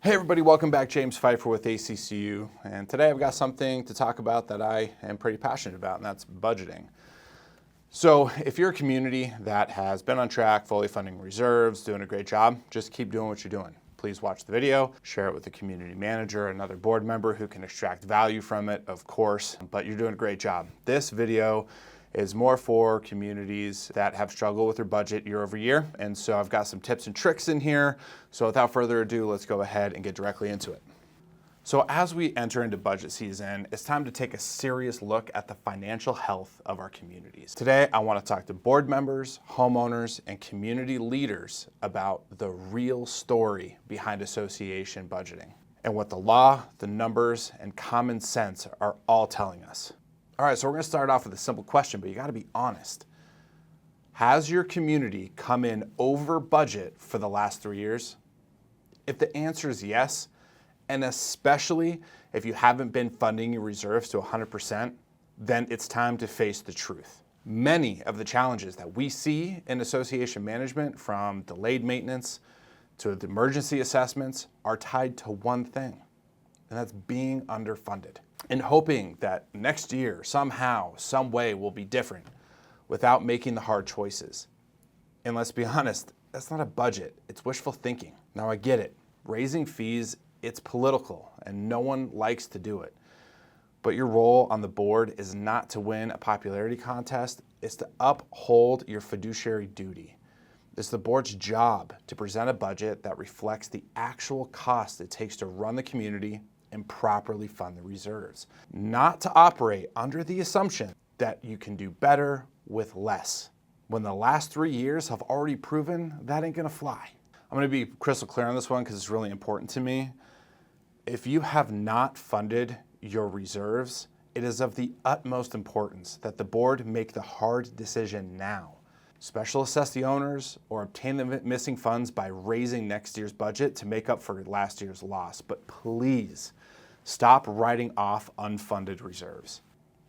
Hey everybody, welcome back. James Phifer with ACCU, and today I've got something to talk about that I am pretty passionate about, and that's budgeting. So if you're a community that has been on track, fully funding reserves, doing a great job, just keep doing what you're doing. Please watch the video, share it with a community manager, another board member who can extract value from it, of course, but you're doing a great job. This video is more for communities that have struggled with their budget year over year. And so I've got some tips and tricks in here. So without further ado, let's go ahead and get directly into it. So as we enter into budget season, it's time to take a serious look at the financial health of our communities. Today, I want to talk to board members, homeowners, and community leaders about the real story behind association budgeting and what the law, the numbers, and common sense are all telling us. All right, so we're going to start off with a simple question, but you got to be honest. Has your community come in over budget for the last 3 years? If the answer is yes, and especially if you haven't been funding your reserves to 100%, then it's time to face the truth. Many of the challenges that we see in association management, from delayed maintenance to the emergency assessments, are tied to one thing, and that's being underfunded. And hoping that next year, somehow, some way will be different without making the hard choices. And let's be honest, that's not a budget, it's wishful thinking. Now I get it, raising fees, it's political and no one likes to do it. But your role on the board is not to win a popularity contest, it's to uphold your fiduciary duty. It's the board's job to present a budget that reflects the actual cost it takes to run the community and properly fund the reserves, not to operate under the assumption that you can do better with less, when the last 3 years have already proven that ain't gonna fly. I'm gonna be crystal clear on this one because it's really important to me. If you have not funded your reserves, it is of the utmost importance that the board make the hard decision now. Special assess the owners or obtain the missing funds by raising next year's budget to make up for last year's loss. But please stop writing off unfunded reserves,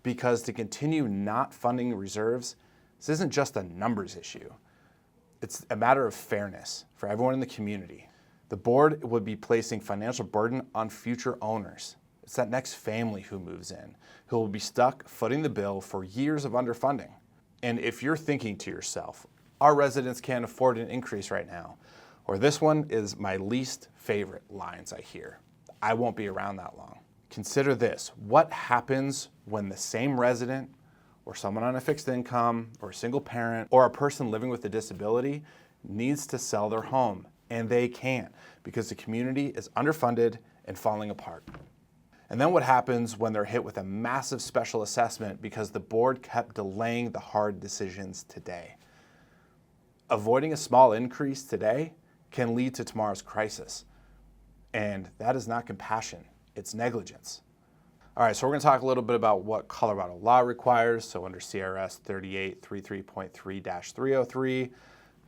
because to continue not funding reserves, this isn't just a numbers issue. It's a matter of fairness for everyone in the community. The board would be placing financial burden on future owners. It's that next family who moves in, who will be stuck footing the bill for years of underfunding. And if you're thinking to yourself, our residents can't afford an increase right now, or this one is my least favorite lines I hear, I won't be around that long. Consider this: what happens when the same resident, or someone on a fixed income, or a single parent, or a person living with a disability needs to sell their home, and they can't because the community is underfunded and falling apart? And then what happens when they're hit with a massive special assessment because the board kept delaying the hard decisions today? Avoiding a small increase today can lead to tomorrow's crisis. And that is not compassion, it's negligence. All right, so we're gonna talk a little bit about what Colorado law requires. So under CRS 3833.3.303,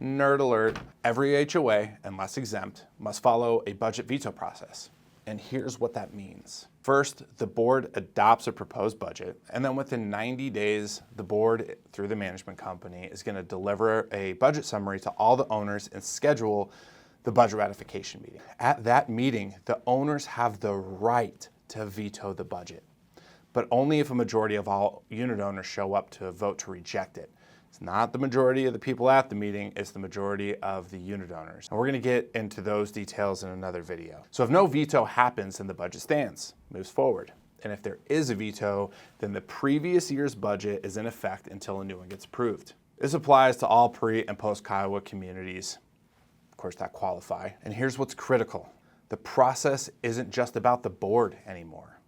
nerd alert, every HOA, unless exempt, must follow a budget veto process. And here's what that means. First, the board adopts a proposed budget, and then within 90 days, the board, through the management company, is going to deliver a budget summary to all the owners and schedule the budget ratification meeting. At that meeting, the owners have the right to veto the budget, but only if a majority of all unit owners show up to vote to reject it. It's not the majority of the people at the meeting, it's the majority of the unit owners. And we're gonna get into those details in another video. So if no veto happens, then the budget stands, moves forward. And if there is a veto, then the previous year's budget is in effect until a new one gets approved. This applies to all pre- and post-Kiowa communities, of course, that qualify. And here's what's critical. The process isn't just about the board anymore.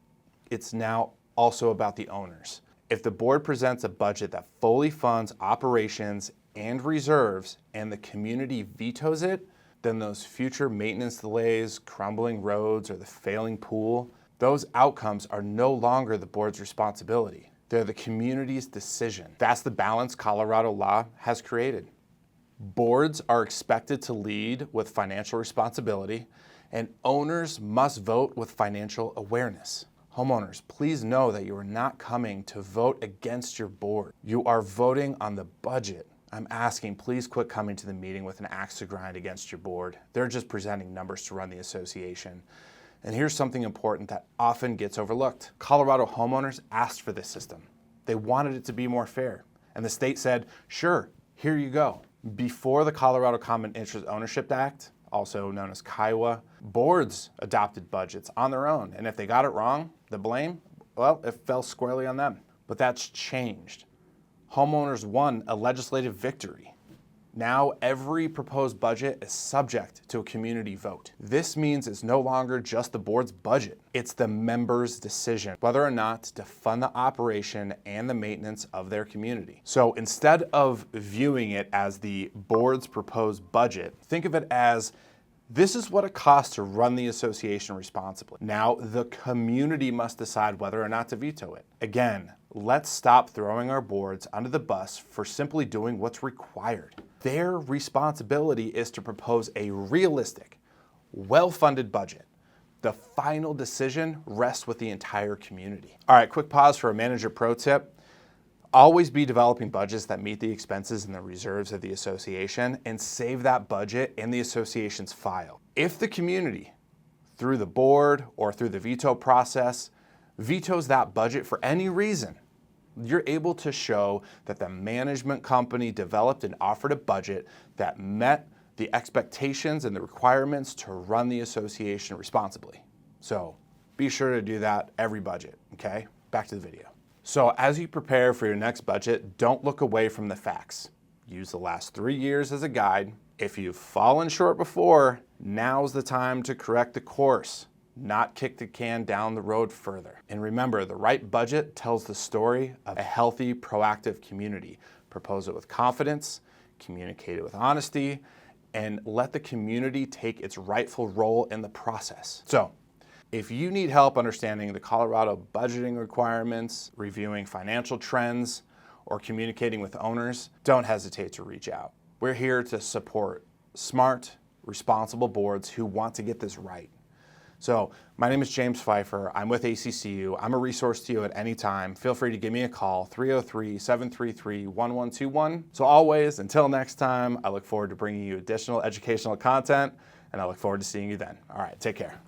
It's now also about the owners. If the board presents a budget that fully funds operations and reserves and the community vetoes it, then those future maintenance delays, crumbling roads, or the failing pool, those outcomes are no longer the board's responsibility. They're the community's decision. That's the balance Colorado law has created. Boards are expected to lead with financial responsibility, and owners must vote with financial awareness. Homeowners, please know that you are not coming to vote against your board. You are voting on the budget. I'm asking, please quit coming to the meeting with an axe to grind against your board. They're just presenting numbers to run the association. And here's something important that often gets overlooked. Colorado homeowners asked for this system. They wanted it to be more fair. And the state said, sure, here you go. Before the Colorado Common Interest Ownership Act, also known as KIWA, boards adopted budgets on their own. And if they got it wrong, the blame, well, it fell squarely on them. But that's changed. Homeowners won a legislative victory. Now every proposed budget is subject to a community vote. This means it's no longer just the board's budget. It's the members' decision whether or not to fund the operation and the maintenance of their community. So instead of viewing it as the board's proposed budget, think of it as this is what it costs to run the association responsibly. Now the community must decide whether or not to veto it. Again, let's stop throwing our boards under the bus for simply doing what's required. Their responsibility is to propose a realistic, well-funded budget. The final decision rests with the entire community. All right, quick pause for a manager pro tip. Always be developing budgets that meet the expenses and the reserves of the association and save that budget in the association's file. If the community, through the board or through the veto process, vetoes that budget for any reason, you're able to show that the management company developed and offered a budget that met the expectations and the requirements to run the association responsibly. So be sure to do that every budget, okay? Back to the video. So as you prepare for your next budget, don't look away from the facts. Use the last 3 years as a guide. If you've fallen short before, now's the time to correct the course, not kick the can down the road further. And remember, the right budget tells the story of a healthy, proactive community. Propose it with confidence, communicate it with honesty, and let the community take its rightful role in the process. So, if you need help understanding the Colorado budgeting requirements, reviewing financial trends, or communicating with owners, don't hesitate to reach out. We're here to support smart, responsible boards who want to get this right. So my name is James Phifer. I'm with ACCU. I'm a resource to you at any time. Feel free to give me a call, 303-733-1121. So always, until next time, I look forward to bringing you additional educational content, and I look forward to seeing you then. All right, take care.